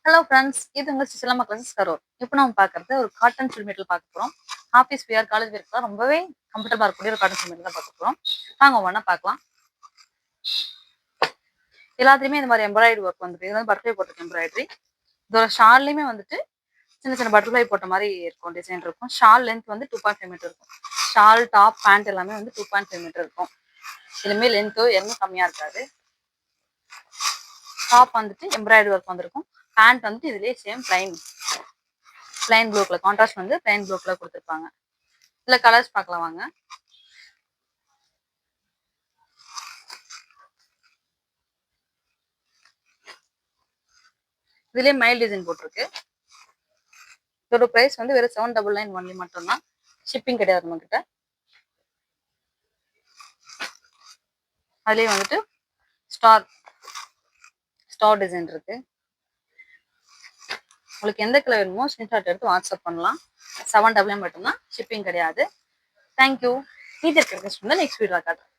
Hello friends, இது உங்க சிலம்ப கிளாஸஸ் கரூர். இப்போ நம்ம பார்க்கறது ஒரு காட்டன் ஃபுல் மெட்டீரியல் பார்க்க போகிறோம். ஆஃபீஸ் வியர், காலேஜ் வியர்க்குலாம் ரொம்பவே கம்ஃபர்டபுளாக இருக்கக்கூடிய ஒரு காட்டன் ஃபுல் மெட்டீரியல் தான் பார்க்க போகிறோம். வாங்க ஒவ்வொன்றா பார்க்கலாம். எல்லாத்துலேயுமே இந்த மாதிரி எம்ப்ராய்டரி ஒர்க் வந்துட்டு இது வந்து பட்டர்ஃப்ளை போட்டிருக்க எம்ப்ராய்டரி. இதோட ஷால்லையுமே வந்துட்டு சின்ன சின்ன பட்டர்ஃப்ளை போட்ட மாதிரி இருக்கும், டிசைன் இருக்கும். ஷால் லென்த் வந்து 2.5 மீட்டர் இருக்கும். ஷால், டாப், பேண்ட் எல்லாமே வந்து 2.5 மீட்டர் இருக்கும். இதுலேயுமே லென்த்தோ எதுவும் கம்மியாக இருக்காது. டாப் வந்துட்டு எம்ப்ராய்டரி ஒர்க் வந்திருக்கும். பேண்ட் வந்துட்டு இதுலேயே same plain blue colour contrast வந்து பிளைன் ப்ளூ கலர் கொடுத்துருப்பாங்க. இதுல கலர்ஸ் பார்க்கலாம் வாங்க. இதுலயே மைல் டிசைன் போட்டிருக்கு. இதோட பிரைஸ் வந்து வெறும் 799 ஒன்லி மட்டும்தான். ஷிப்பிங் கிடையாது நம்ம கிட்ட. அதுலயே வந்துட்டு ஸ்டார் டிசைன் இருக்கு. உங்களுக்கு எந்த கலர் வேணுமோ ஸ்கிரீன்ஷாட் எடுத்து வாட்ஸ்அப் பண்ணலாம். 799 மட்டும்தான், ஷிப்பிங் கிடையாது. தேங்க்யூ. மீதி இருக்கிற நெக்ஸ்ட் வீடியோ காட்டுறேன்.